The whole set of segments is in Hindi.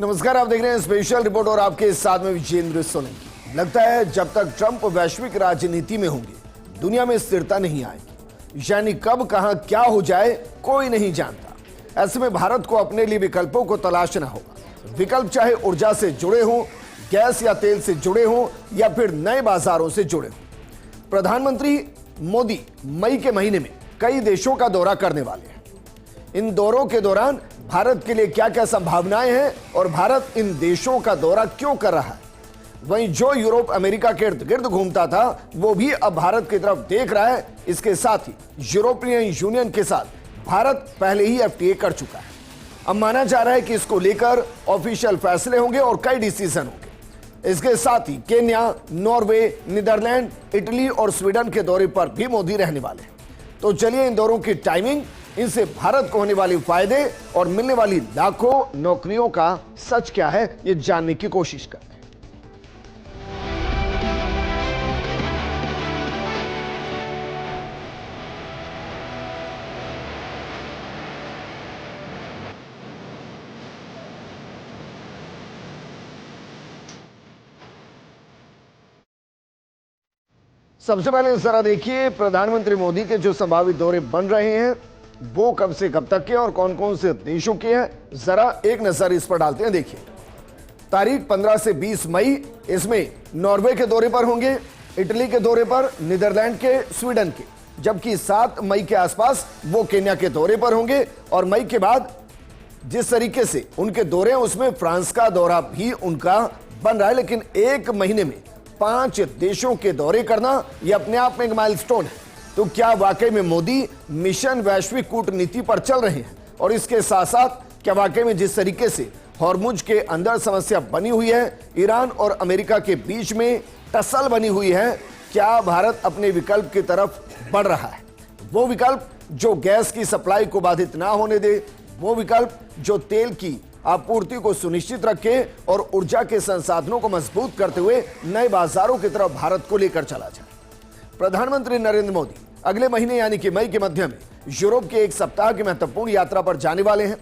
नमस्कार, आप देख रहे हैं स्पेशल रिपोर्ट और आपके साथ में विजेंद्र सोलंकी। लगता है जब तक ट्रंप वैश्विक राजनीति में होंगे दुनिया में स्थिरता नहीं आएगी, यानी कब कहां क्या हो जाए कोई नहीं जानता। ऐसे में भारत को अपने लिए विकल्पों को तलाशना होगा। विकल्प चाहे ऊर्जा से जुड़े हों, गैस या तेल से जुड़े हों या फिर नए बाजारों से जुड़े हों। प्रधानमंत्री मोदी मई के महीने में कई देशों का दौरा करने वाले हैं। इन दौरों के दौरान भारत के लिए क्या क्या संभावनाएं हैं और भारत इन देशों का दौरा क्यों कर रहा है। वहीं जो यूरोप अमेरिका के इर्द गिर्द घूमता था वो भी अब भारत की तरफ देख रहा है। इसके साथ ही यूरोपियन यूनियन के साथ भारत पहले ही एफटीए कर चुका है। अब माना जा रहा है कि इसको लेकर ऑफिशियल फैसले होंगे और कई डिसीजन होंगे। इसके साथ ही केन्या, नॉर्वे, नीदरलैंड, इटली और स्वीडन के दौरे पर भी मोदी रहने वाले हैं। तो चलिए इन दौरों की टाइमिंग, इनसे भारत को होने वाले फायदे और मिलने वाली लाखों नौकरियों का सच क्या है, ये जानने की कोशिश करते हैं। सबसे पहले जरा देखिए प्रधानमंत्री मोदी के जो संभावित दौरे बन रहे हैं वो कब से कब तक के और कौन कौन से देशों के हैं, जरा एक नजर इस पर डालते हैं। देखिए तारीख 15 से 20 मई, इसमें नॉर्वे के दौरे पर होंगे, इटली के दौरे पर, नीदरलैंड के, स्वीडन के। जबकि 7 मई के आसपास वो केन्या के दौरे पर होंगे। और मई के बाद जिस तरीके से उनके दौरे हैं उसमें फ्रांस का दौरा भी उनका बन रहा है। लेकिन एक महीने में 5 देशों के दौरे करना यह अपने आप में एक माइलस्टोन है। तो क्या वाकई में मोदी मिशन वैश्विक कूटनीति पर चल रहे हैं? और इसके साथ साथ क्या वाकई में जिस तरीके से हॉर्मुज के अंदर समस्या बनी हुई है, ईरान और अमेरिका के बीच में टसल बनी हुई है, क्या भारत अपने विकल्प की तरफ बढ़ रहा है? वो विकल्प जो गैस की सप्लाई को बाधित ना होने दे, वो विकल्प जो तेल की आपूर्ति को सुनिश्चित रखे और ऊर्जा के संसाधनों को मजबूत करते हुए नए बाजारों की तरफ भारत को लेकर चला जाए। प्रधानमंत्री नरेंद्र मोदी अगले महीने यानी कि मई के मध्य में यूरोप के एक सप्ताह की महत्वपूर्ण यात्रा पर जाने वाले हैं।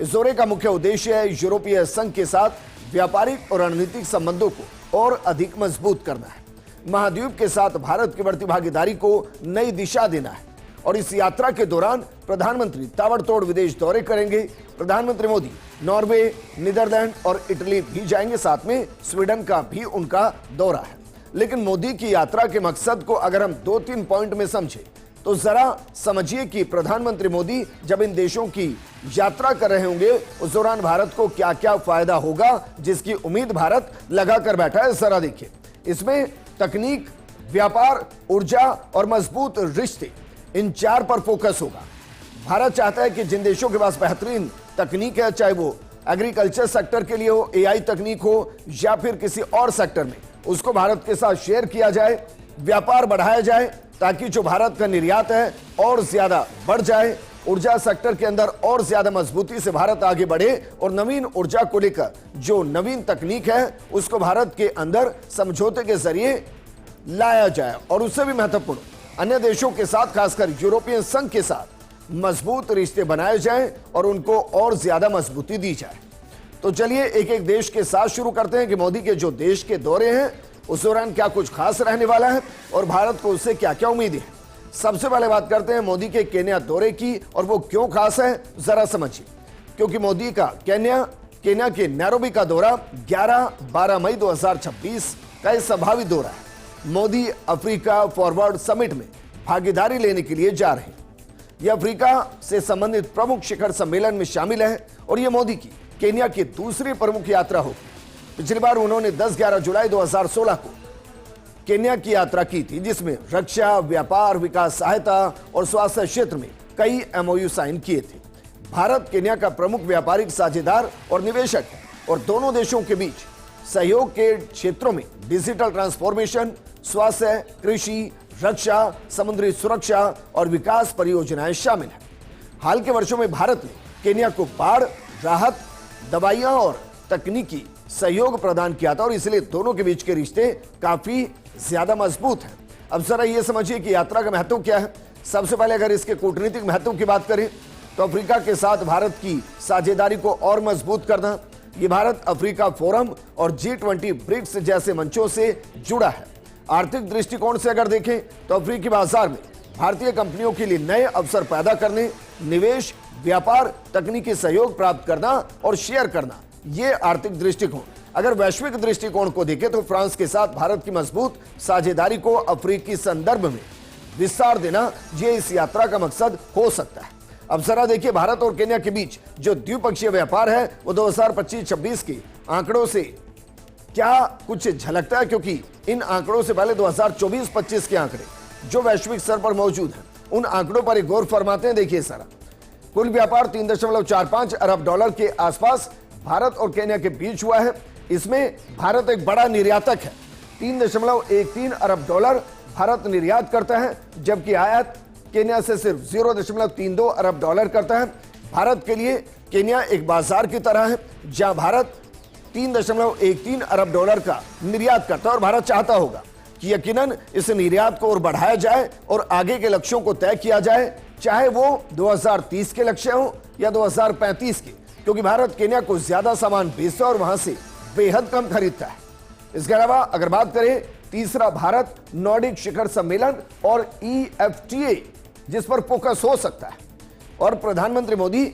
इस दौरे का मुख्य उद्देश्य है यूरोपीय संघ के साथ व्यापारिक और रणनीतिक संबंधों को और अधिक मजबूत करना है। महाद्वीप के साथ भारत की बढ़ती भागीदारी को नई दिशा देना है। और इस यात्रा के दौरान प्रधानमंत्री ताबड़तोड़ विदेश दौरे करेंगे। प्रधानमंत्री मोदी नॉर्वे, नीदरलैंड और इटली भी जाएंगे, साथ में स्वीडन का भी उनका दौरा है। लेकिन मोदी की यात्रा के मकसद को अगर हम 2-3 पॉइंट में समझे तो जरा समझिए कि प्रधानमंत्री मोदी जब इन देशों की यात्रा कर रहे होंगे उस दौरान भारत को क्या क्या फायदा होगा, जिसकी उम्मीद भारत लगा कर बैठा है। जरा देखिए, इसमें तकनीक, व्यापार, ऊर्जा और मजबूत रिश्ते, इन 4 पर फोकस होगा। भारत चाहता है कि जिन देशों के पास बेहतरीन तकनीक है, चाहे वो एग्रीकल्चर सेक्टर के लिए हो, एआई तकनीक हो या फिर किसी और सेक्टर में, उसको भारत के साथ शेयर किया जाए, व्यापार बढ़ाया जाए ताकि जो भारत का निर्यात है और ज्यादा बढ़ जाए। ऊर्जा सेक्टर के अंदर और ज्यादा मजबूती से भारत आगे बढ़े और नवीन ऊर्जा को लेकर जो नवीन तकनीक है उसको भारत के अंदर समझौते के जरिए लाया जाए। और उससे भी महत्वपूर्ण अन्य देशों के साथ, खासकर यूरोपियन संघ के साथ मजबूत रिश्ते बनाए जाएं और उनको और ज्यादा मजबूती दी जाए। तो चलिए एक एक देश के साथ शुरू करते हैं कि मोदी के जो देश के दौरे हैं उस दौरान क्या कुछ खास रहने वाला है और भारत को उससे क्या क्या उम्मीदें हैं। सबसे पहले बात करते हैं मोदी के केन्या दौरे की, और वो क्यों खास है जरा समझिए। क्योंकि मोदी का केन्या के नैरोबी का दौरा 11-12 मई 2026 का एक संभावित दौरा है। मोदी अफ्रीका फॉरवर्ड समिट में भागीदारी लेने के लिए जा रहे हैं। यह अफ्रीका से संबंधित प्रमुख शिखर सम्मेलन में शामिल है और यह मोदी की केन्या की दूसरी प्रमुख यात्रा होगी। पिछली बार उन्होंने 10-11 जुलाई 2016 को केन्या की यात्रा की थी, जिसमें रक्षा, व्यापार, विकास सहायता और स्वास्थ्य क्षेत्र में कई एमओयू साइन किए थे। भारत केन्या का प्रमुख व्यापारिक साझेदार और निवेशक है और दोनों देशों के बीच सहयोग के क्षेत्रों में डिजिटल ट्रांसफॉर्मेशन, स्वास्थ्य, कृषि, रक्षा, समुद्री सुरक्षा और विकास परियोजनाएं शामिल हैं। हाल के वर्षों में भारत ने केन्या को बाढ़ राहत, दवाइयां और तकनीकी सहयोग प्रदान किया था और इसलिए दोनों के बीच के रिश्ते काफी ज्यादा मजबूत हैं। अब जरा ये समझिए कि यात्रा का महत्व क्या है। सबसे पहले अगर इसके कूटनीतिक महत्व की बात करें तो अफ्रीका के साथ भारत की साझेदारी को और मजबूत करना, ये भारत अफ्रीका फोरम और G20 ब्रिक्स जैसे मंचों से जुड़ा है। आर्थिक दृष्टिकोण से अगर देखें तो अफ्रीकी बाजार में भारतीय कंपनियों के लिए नए अवसर पैदा करने, निवेश, व्यापार, तकनीकी सहयोग प्राप्त करना और शेयर करना, ये आर्थिक दृष्टिकोण। अगर वैश्विक दृष्टिकोण को देखें तो फ्रांस के साथ भारत की मजबूत साझेदारी को अफ्रीकी संदर्भ में विस्तार देना, ये इस यात्रा का मकसद हो सकता है। अब जरा देखिए, भारत और केन्या के बीच जो द्विपक्षीय व्यापार है वो 2025-26 के आंकड़ों से क्या कुछ झलकता है, क्योंकि इन आंकड़ों से पहले 2024-25 के आंकड़े जो वैश्विक स्तर पर मौजूद हैं, उन आंकड़ों पर एक गौर फरमाते हैं। देखिए सारा कुल व्यापार 3.45 अरब डॉलर के आसपास भारत और केन्या के बीच हुआ है। इसमें भारत एक बड़ा निर्यातक है, 3.13 अरब डॉलर भारत निर्यात करता है, जबकि आयात केन्या से सिर्फ 0.32 अरब डॉलर करता है। भारत के लिए केन्या एक बाजार की तरह है, जहां भारत 3.13 अरब डॉलर का निर्यात करता है और भारत चाहता होगा कि यकीनन इस निर्यात को और बढ़ाया जाए और आगे के लक्ष्यों को तय किया जाए, चाहे वो 2030 के लक्ष्य हो या 2035 के, क्योंकि भारत केन्या को ज्यादा सामान बेचता है और वहां से बेहद कम खरीदता है। इसके अलावा अगर बात करें तीसरा भारत नॉर्डिक शिखर सम्मेलन और EFTA, जिस पर फोकस हो सकता है, और प्रधानमंत्री मोदी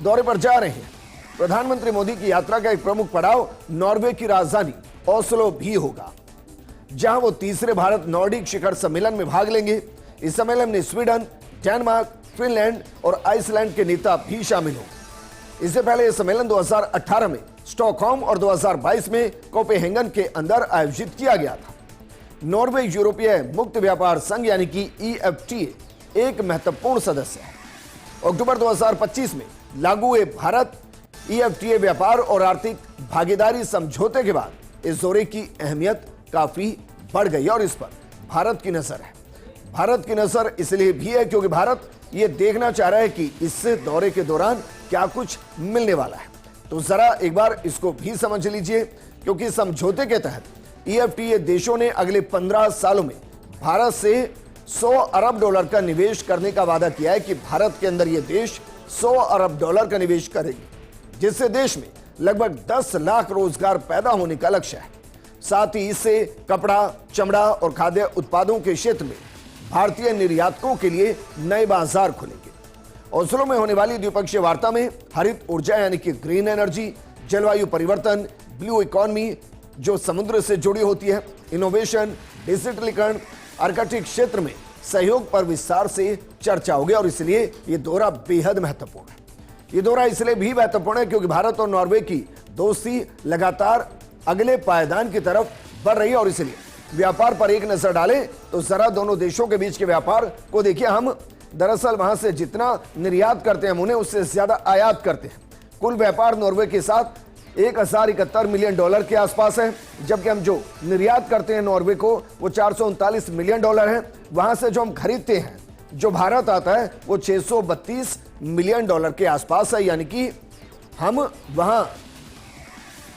दौरे पर जा रहे हैं। प्रधानमंत्री मोदी की यात्रा का एक प्रमुख पड़ाव नॉर्वे की राजधानी ओस्लो भी होगा, जहां वो तीसरे भारत नॉर्डिक शिखर सम्मेलन में भाग लेंगे। इस सम्मेलन में स्वीडन, डेनमार्क, फिनलैंड और आइसलैंड के नेता भी शामिल होंगे। इससे पहले यह सम्मेलन 2018 में स्टॉकहोम और 2022 में कोपेनहेगन के अंदर आयोजित किया गया था। नॉर्वे यूरोपीय मुक्त व्यापार संघ यानी कि EFTA एक महत्वपूर्ण सदस्य है। अक्टूबर 2025 में लागू हुए भारत EFTA व्यापार और आर्थिक भागीदारी समझौते के बाद इस दौरे की अहमियत काफी बढ़ गई और इस पर भारत की नजर है। भारत की नजर इसलिए भी है क्योंकि भारत ये देखना चाह रहा है कि इससे दौरे के दौरान क्या कुछ मिलने वाला है। तो जरा एक बार इसको भी समझ लीजिए, क्योंकि समझौते के तहत EFTA देशों ने अगले 15 सालों में भारत से 100 अरब डॉलर का निवेश करने का वादा किया है कि भारत के अंदर ये देश 100 अरब डॉलर का निवेश करेंगे, जिससे देश में लगभग 10 लाख रोजगार पैदा होने का लक्ष्य है। साथ ही इससे कपड़ा, चमड़ा और खाद्य उत्पादों के क्षेत्र में भारतीय निर्यातकों के लिए नए बाजार खुलेंगे। ओस्लो में होने वाली द्विपक्षीय वार्ता में हरित ऊर्जा यानी कि ग्रीन एनर्जी, जलवायु परिवर्तन, ब्लू इकोनॉमी जो समुद्र से जुड़ी होती है, इनोवेशन, डिजिटलीकरण, आर्कटिक क्षेत्र में सहयोग पर विस्तार से चर्चा होगी और इसलिए ये दौरा बेहद महत्वपूर्ण है। ये दौरा इसलिए भी महत्वपूर्ण है क्योंकि भारत और नॉर्वे की दोस्ती लगातार अगले पायदान की तरफ बढ़ रही है और इसलिए व्यापार पर एक नजर डालें तो जरा दोनों देशों के बीच के व्यापार को देखिए। हम दरअसल वहां से जितना निर्यात करते हैं हम उन्हें उससे ज्यादा आयात करते हैं। कुल व्यापार नॉर्वे के साथ 1071 मिलियन डॉलर के आसपास है, जबकि हम जो निर्यात करते हैं नॉर्वे को वो 439 मिलियन डॉलर है। वहां से जो हम खरीदते हैं, जो भारत आता है, वो 632 मिलियन डॉलर के आसपास है, यानी कि हम वहां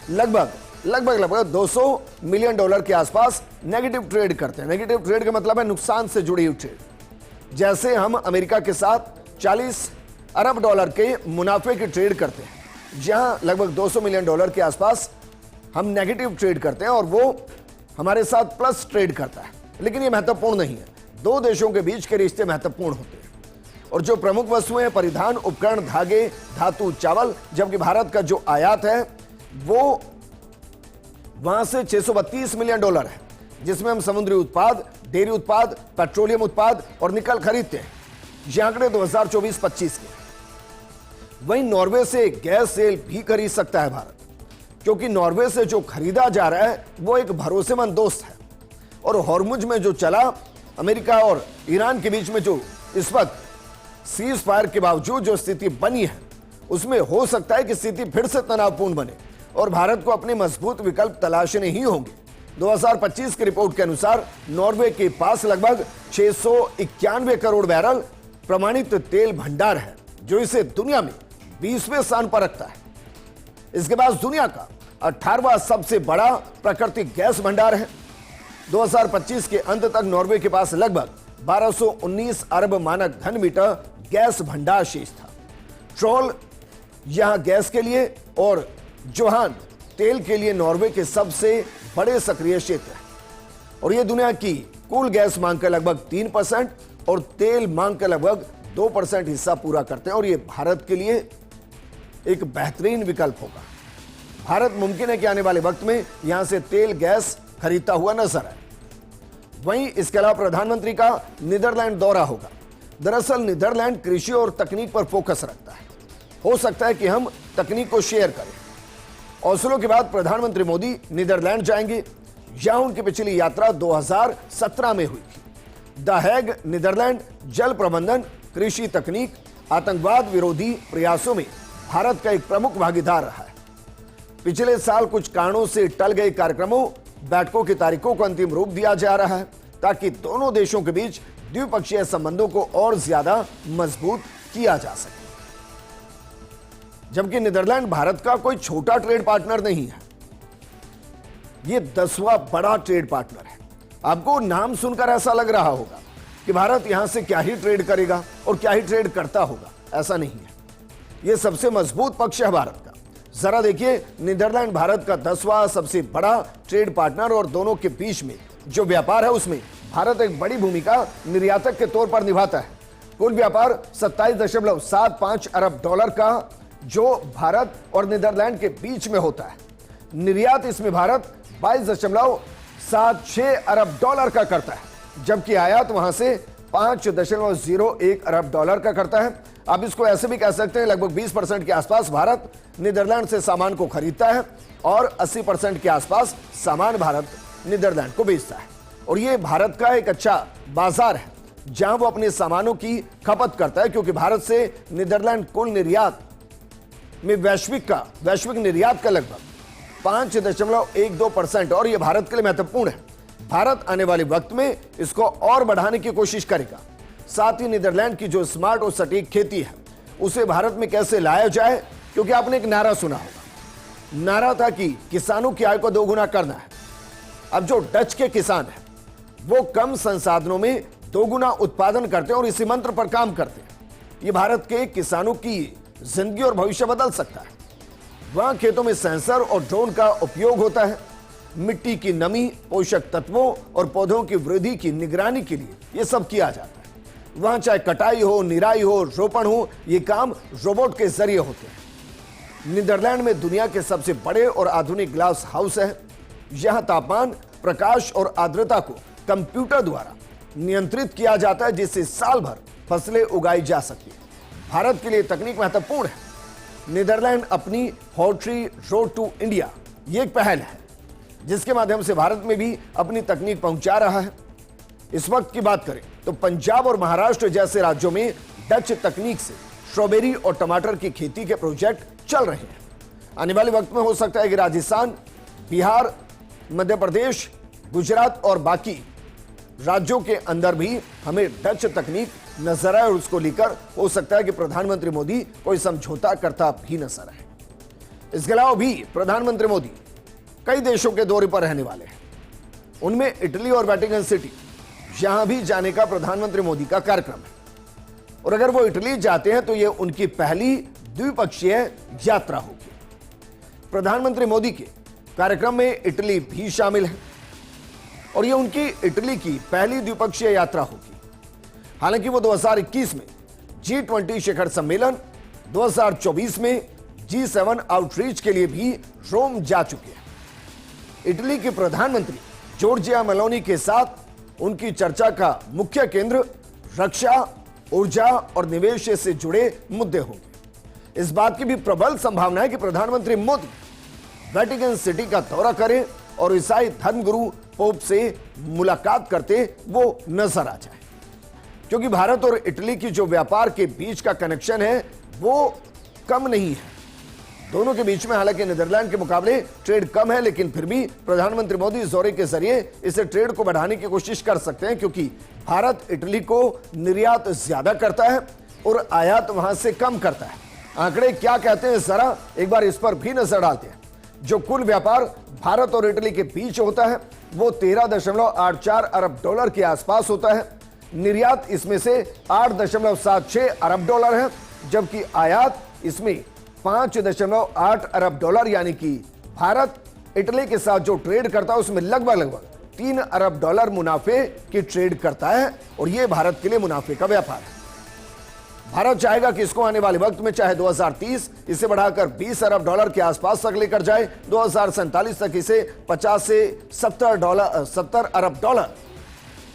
लगभग 200 मिलियन डॉलर के आसपास नेगेटिव ट्रेड करते हैं। नेगेटिव ट्रेड का मतलब है नुकसान से जुड़ी हुई ट्रेड। जैसे हम अमेरिका के साथ 40 अरब डॉलर के मुनाफे की ट्रेड करते हैं, जहां लगभग 200 मिलियन डॉलर के आसपास हम नेगेटिव ट्रेड करते हैं और वो हमारे साथ प्लस ट्रेड करता है। लेकिन ये महत्वपूर्ण नहीं है, दो देशों के बीच के रिश्ते महत्वपूर्ण होते हैं। और जो प्रमुख वस्तुएं परिधान उपकरण, धागे, धातु, चावल, जबकि भारत का जो आयात है वो वहां से 632 मिलियन डॉलर है, जिसमें हम समुद्री उत्पाद, डेयरी उत्पाद, पेट्रोलियम उत्पाद और निकल खरीदते हैं। ये आंकड़े 2024-25 के। वहीं नॉर्वे से गैस सेल भी खरीद सकता है भारत, क्योंकि नॉर्वे से जो खरीदा जा रहा है वो एक भरोसेमंद दोस्त है। और हॉर्मुज में जो चला अमेरिका और ईरान के बीच में जो इस वक्त सीज फायर के बावजूद जो स्थिति बनी है, उसमें हो सकता है कि स्थिति फिर से तनावपूर्ण बने और भारत को अपने मजबूत विकल्प तलाशने ही होंगे। 2025 की रिपोर्ट के अनुसार नॉर्वे के पास लगभग 691 करोड़ बैरल प्रमाणित तेल भंडार है, जो इसे दुनिया में 20वें स्थान पर रखता है। इसके बाद दुनिया का 18वां सबसे बड़ा प्राकृतिक गैस भंडार है। 2025 के अंत तक नॉर्वे के पास लगभग 1219 अरब मानक घन मीटर गैस भंडार शेष था। ट्रोल यहां गैस के लिए और जोहान तेल के लिए नॉर्वे के सबसे बड़े सक्रिय क्षेत्र है और यह दुनिया की कुल गैस मांग का लगभग 3% और तेल मांग का लगभग 2% हिस्सा पूरा करते हैं और यह भारत के लिए एक बेहतरीन विकल्प होगा। भारत मुमकिन है कि आने वाले वक्त में यहां से तेल गैस खरीदता हुआ नजर आए। वहीं इसके अलावा प्रधानमंत्री का नीदरलैंड दौरा होगा। दरअसल नीदरलैंड कृषि और तकनीक पर फोकस रखता है। हो सकता है कि हम तकनीक को शेयर करें। ओस्लो के बाद प्रधानमंत्री मोदी नीदरलैंड जाएंगे। यहां उनकी पिछली यात्रा 2017 में हुई थी। द हैग नीदरलैंड जल प्रबंधन, कृषि तकनीक, आतंकवाद विरोधी प्रयासों में भारत का एक प्रमुख भागीदार रहा है। पिछले साल कुछ कारणों से टल गए कार्यक्रमों, बैठकों की तारीखों को अंतिम रूप दिया जा रहा है ताकि दोनों देशों के बीच द्विपक्षीय संबंधों को और ज्यादा मजबूत किया जा सके। जबकि नीदरलैंड भारत का कोई छोटा ट्रेड पार्टनर नहीं है, यह 10वां बड़ा ट्रेड पार्टनर है। आपको नाम सुनकर ऐसा लग रहा होगा कि भारत यहां से क्या ही ट्रेड करेगा और क्या ही ट्रेड करता होगा, ऐसा नहीं है। यह सबसे मजबूत पक्ष है भारत का। जरा देखिए, नीदरलैंड भारत का 10वां सबसे बड़ा ट्रेड पार्टनर और दोनों के बीच में जो व्यापार है उसमें भारत एक बड़ी भूमिका निर्यातक के तौर पर निभाता है। कुल व्यापार 27.75 अरब डॉलर का जो भारत और नीदरलैंड के बीच में होता है। निर्यात इसमें भारत 22.76 अरब डॉलर का करता है, जबकि आयात वहां से 5.01 अरब डॉलर का करता है। आप इसको ऐसे भी कह सकते हैं, लगभग 20% के आसपास भारत नीदरलैंड से सामान को खरीदता है और 80% के आसपास सामान भारत नीदरलैंड को बेचता है। और यह भारत का एक अच्छा बाजार है जहां वो अपने सामानों की खपत करता है, क्योंकि भारत से नीदरलैंड कुल निर्यात में वैश्विक निर्यात का लगभग 5.12% और यह भारत के लिए महत्वपूर्ण है। भारत आने वाले वक्त में इसको और बढ़ाने की कोशिश करेगा। साथ ही नीदरलैंड की जो स्मार्ट और सटीक खेती है उसे भारत में कैसे लाया जाए, क्योंकि आपने एक नारा सुना होगा। नारा था कि किसानों की आय को दोगुना करना है। अब जो डच के किसान हैं वो कम संसाधनों में दोगुना उत्पादन करते हैं और इसी मंत्र पर काम करते हैं। ये भारत के किसानों की जिंदगी और भविष्य बदल सकता है। वहां खेतों में सेंसर और ड्रोन का उपयोग होता है। मिट्टी की नमी, पोषक तत्वों और पौधों की वृद्धि की निगरानी के लिए यह सब किया जाता है। वहां चाहे कटाई हो, निराई हो, रोपण हो, ये काम रोबोट के जरिए होते हैं। नीदरलैंड में दुनिया के सबसे बड़े और आधुनिक ग्लास हाउस है। यहां तापमान, प्रकाश और आर्द्रता को कंप्यूटर द्वारा नियंत्रित किया जाता है, जिससे साल भर फसलें उगाई जा सकती है। भारत के लिए तकनीक महत्वपूर्ण है। नीदरलैंड अपनी हॉर्ट्री रोड टू इंडिया ये एक पहल है जिसके माध्यम से भारत में भी अपनी तकनीक पहुंचा रहा है। इस वक्त की बात करें तो पंजाब और महाराष्ट्र जैसे राज्यों में डच तकनीक से स्ट्रॉबेरी और टमाटर की खेती के प्रोजेक्ट चल रहे हैं। आने वाले वक्त में हो सकता है कि राजस्थान, बिहार, मध्य प्रदेश, गुजरात और बाकी राज्यों के अंदर भी हमें डच तकनीक नजर आए और उसको लेकर हो सकता है कि प्रधानमंत्री मोदी कोई समझौता करता भी नजर आए। इसके अलावा भी प्रधानमंत्री मोदी कई देशों के दौरे पर रहने वाले हैं। उनमें इटली और वेटिकन सिटी, यहां भी जाने का प्रधानमंत्री मोदी का कार्यक्रम है। और अगर वो इटली जाते हैं तो यह उनकी पहली द्विपक्षीय यात्रा होगी। प्रधानमंत्री मोदी के कार्यक्रम में इटली भी शामिल है और यह उनकी इटली की पहली द्विपक्षीय यात्रा होगी। हालांकि वो 2021 में G20 शिखर सम्मेलन, 2024 में G7 आउटरीच के लिए भी रोम जा चुके हैं। इटली के प्रधानमंत्री जॉर्जिया मेलोनी के साथ उनकी चर्चा का मुख्य केंद्र रक्षा, ऊर्जा और निवेश से जुड़े मुद्दे होंगे। इस बात की भी प्रबल संभावना है कि प्रधानमंत्री मोदी वेटिकन सिटी का दौरा करें और ईसाई धर्मगुरु पोप से मुलाकात करते वो नजर आ जाए, क्योंकि भारत और इटली की जो व्यापार के बीच का कनेक्शन है वो कम नहीं है। दोनों के बीच में हालांकि नीदरलैंड के मुकाबले ट्रेड कम है, लेकिन फिर भी प्रधानमंत्री मोदी इस दौरे के जरिए इसे ट्रेड को बढ़ाने की कोशिश कर सकते हैं, क्योंकि भारत इटली को निर्यात ज्यादा करता है और आयात वहां से कम करता है। आंकड़े क्या कहते हैं जरा एक बार इस पर भी नजर डालते हैं। जो कुल व्यापार भारत और इटली के बीच होता है वो 13.84 अरब डॉलर के आसपास होता है। निर्यात इसमें से 8.76 अरब डॉलर है, जबकि आयात इसमें 5.8 अरब डॉलर, यानी कि भारत इटली के साथ जो ट्रेड करता है उसमें लगभग 3 अरब डॉलर मुनाफे की ट्रेड करता है, और यह भारत के लिए मुनाफे का व्यापार है। भारत चाहेगा कि इसको आने वाले वक्त में चाहे 2030 इसे बढ़ाकर 20 अरब डॉलर के आसपास तक लेकर जाए, 2047 तक इसे 50 से 70 अरब डॉलर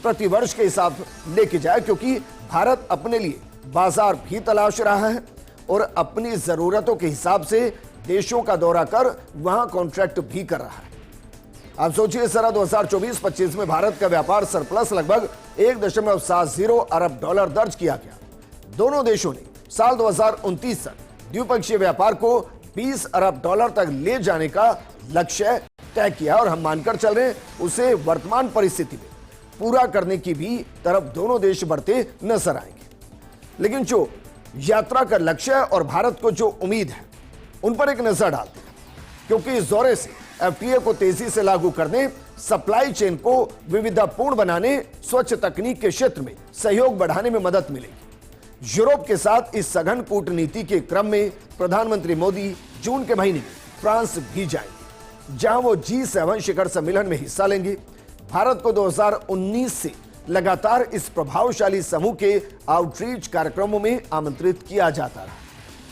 प्रति वर्ष के हिसाब लेके जाए, क्योंकि भारत अपने लिए बाजार भी तलाश रहा है और अपनी जरूरतों के हिसाब से देशों का दौरा कर वहां कॉन्ट्रैक्ट भी कर रहा है। आप सोचिए जरा, 2024-25 में भारत का व्यापार सरप्लस लगभग 1.70 अरब डॉलर दर्ज किया गया। दोनों देशों ने साल 2029 तक द्विपक्षीय व्यापार को 20 अरब डॉलर तक ले जाने का लक्ष्य तय किया, और हम मानकर चल रहे हैं उसे वर्तमान परिस्थिति में पूरा करने की भी तरफ दोनों देश बढ़ते नजर आएंगे। लेकिन जो यात्रा का लक्ष्य है और भारत को जो उम्मीद है उन पर एक नजर डालते हैं, क्योंकि इस दौरे से एफटीए को तेजी से लागू करने, सप्लाई चेन को विविधतापूर्ण बनाने, स्वच्छ तकनीक के क्षेत्र में सहयोग बढ़ाने में मदद मिलेगी। यूरोप के साथ इस सघन कूटनीति के क्रम में प्रधानमंत्री मोदी जून के महीने में फ्रांस भी जाएंगे, जहां वो G7 शिखर सम्मेलन में हिस्सा लेंगे। भारत को 2019 से लगातार इस प्रभावशाली समूह के आउटरीच कार्यक्रमों में आमंत्रित किया जाता रहा,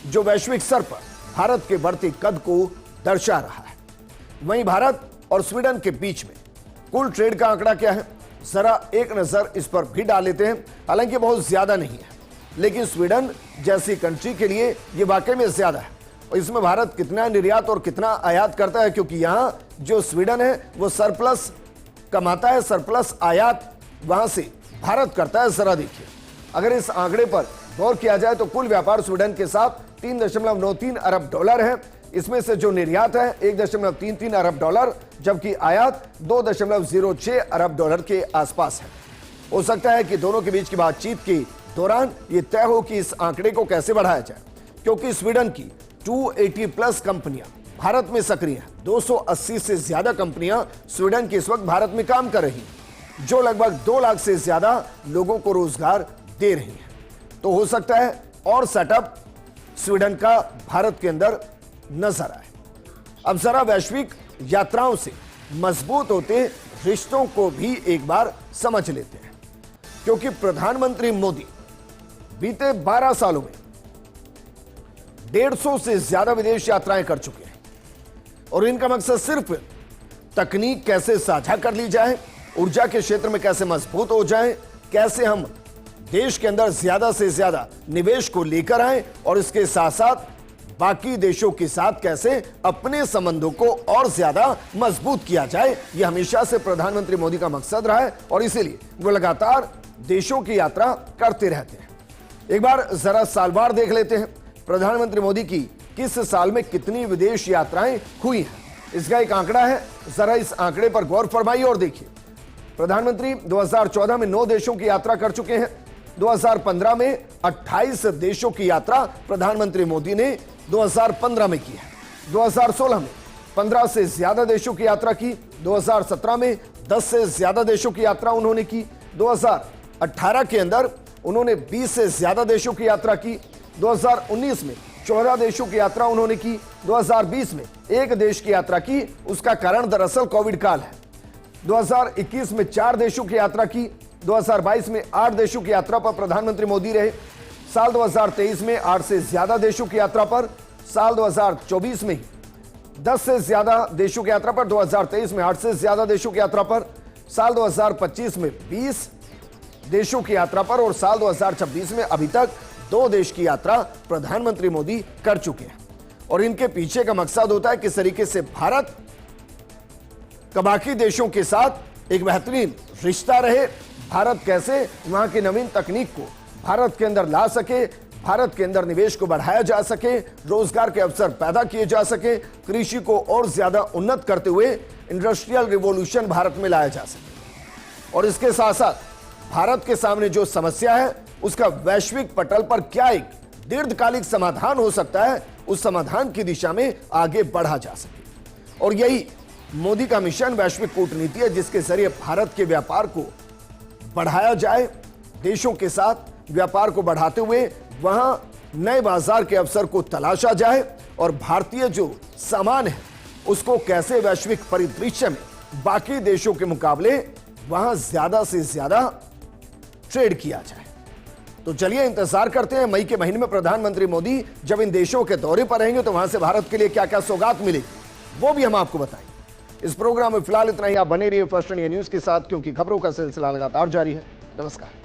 जो वैश्विक स्तर पर भारत के बढ़ते कद को दर्शा रहा है। वहीं भारत और स्वीडन के बीच में कुल ट्रेड का आंकड़ा क्या है, जरा एक नजर इस पर भी डाल लेते हैं। हालांकि बहुत ज्यादा नहीं है, लेकिन स्वीडन जैसी कंट्री के लिए यह वाकई में ज्यादा है। और इसमें भारत कितना निर्यात और कितना आयात करता है, क्योंकि यहां जो स्वीडन है वो सरप्लस कमाता है, सरप्लस आयात वहां से भारत करता है। जरा देखिए, अगर इस आंकड़े पर गौर किया जाए तो कुल व्यापार स्वीडन के साथ 3.93 अरब डॉलर है। इसमें से जो निर्यात है 1.33 अरब डॉलर, जबकि आयात 2.06 अरब डॉलर के आसपास है। हो सकता है कि दोनों के बीच की बातचीत के दौरान यह तय हो कि इस आंकड़े को कैसे बढ़ाया जाए, क्योंकि स्वीडन की 280 प्लस कंपनियां भारत में सक्रिय हैं। 280 से ज्यादा कंपनियां स्वीडन की इस वक्त भारत में काम कर रही हैं, जो लगभग 2 लाख से ज्यादा लोगों को रोजगार दे रही हैं। तो हो सकता है और सेटअप स्वीडन का भारत के अंदर नजर आए। अब जरा वैश्विक यात्राओं से मजबूत होते रिश्तों को भी एक बार समझ लेते हैं, क्योंकि प्रधानमंत्री मोदी बीते 12 सालों में 150 से ज्यादा विदेश यात्राएं कर चुके हैं, और इनका मकसद सिर्फ तकनीक कैसे साझा कर ली जाए, ऊर्जा के क्षेत्र में कैसे मजबूत हो जाए, कैसे हम देश के अंदर ज्यादा से ज्यादा निवेश को लेकर आए, और इसके साथ साथ बाकी देशों के साथ कैसे अपने संबंधों को और ज्यादा मजबूत किया जाए। यह हमेशा से प्रधानमंत्री मोदी का मकसद रहा है, और इसीलिए वो लगातार देशों की यात्रा करते रहते हैं। एक बार जरा सालवार देख लेते हैं, प्रधानमंत्री मोदी की किस साल में कितनी विदेश यात्राएं हुई हैं। इसका एक आंकड़ा है, जरा इस आंकड़े पर गौर फरमाइए और देखिए। प्रधानमंत्री 2014 में 9 देशों की यात्रा कर चुके हैं। 2015 में 28 देशों की यात्रा प्रधानमंत्री मोदी ने 2015 में की है। 2016 में 15 से ज्यादा देशों की यात्रा की। 2017 में 10 से ज्यादा देशों की यात्रा उन्होंने की। 2018 के अंदर उन्होंने 20 से ज्यादा देशों की यात्रा की। 2019 में 14 देशों की यात्रा उन्होंने की। 2020 में 1 देश की यात्रा की। उसका कारण दरअसल कोविड काल है। 2021 में 4 देशों की यात्रा की। 2022 में 8 देशों की यात्रा पर प्रधानमंत्री मोदी रहे। साल 2023 में 8 से ज्यादा देशों की यात्रा पर। साल 2024 में 10 से ज्यादा देशों की यात्रा पर। 2023 में 8 से ज्यादा देशों की यात्रा पर। साल 2025 में 20 देशों की यात्रा पर, और साल 2026 में अभी तक 2 देश की यात्रा प्रधानमंत्री मोदी कर चुके हैं। और इनके पीछे का मकसद होता है किस तरीके से भारत का बाकी देशों के साथ एक बेहतरीन रिश्ता रहे, भारत कैसे वहां की नवीन तकनीक को भारत के अंदर ला सके, भारत के अंदर निवेश को बढ़ाया जा सके, रोजगार के अवसर पैदा किए जा सके, कृषि को और ज्यादा उन्नत करते हुए इंडस्ट्रियल रिवॉल्यूशन भारत में लाया जा सके। और इसके साथ साथ भारत के सामने जो समस्या है उसका वैश्विक पटल पर क्या एक दीर्घकालिक समाधान हो सकता है, उस समाधान की दिशा में आगे बढ़ा जा सके। और यही मोदी का मिशन वैश्विक कूटनीति है, जिसके जरिए भारत के व्यापार को बढ़ाया जाए, देशों के साथ व्यापार को बढ़ाते हुए वहां नए बाजार के अवसर को तलाशा जाए, और भारतीय जो सामान है उसको कैसे वैश्विक परिदृश्य में बाकी देशों के मुकाबले वहां ज्यादा से ज्यादा ट्रेड किया जाए। तो चलिए इंतजार करते हैं मई के महीने में प्रधानमंत्री मोदी जब इन देशों के दौरे पर रहेंगे तो वहां से भारत के लिए क्या क्या सौगात मिलेगी वो भी हम आपको बताएंगे। इस प्रोग्राम में फिलहाल इतना ही। आप बने रहिए फर्स्ट इंडिया न्यूज के साथ, क्योंकि खबरों का सिलसिला लगातार जारी है। नमस्कार।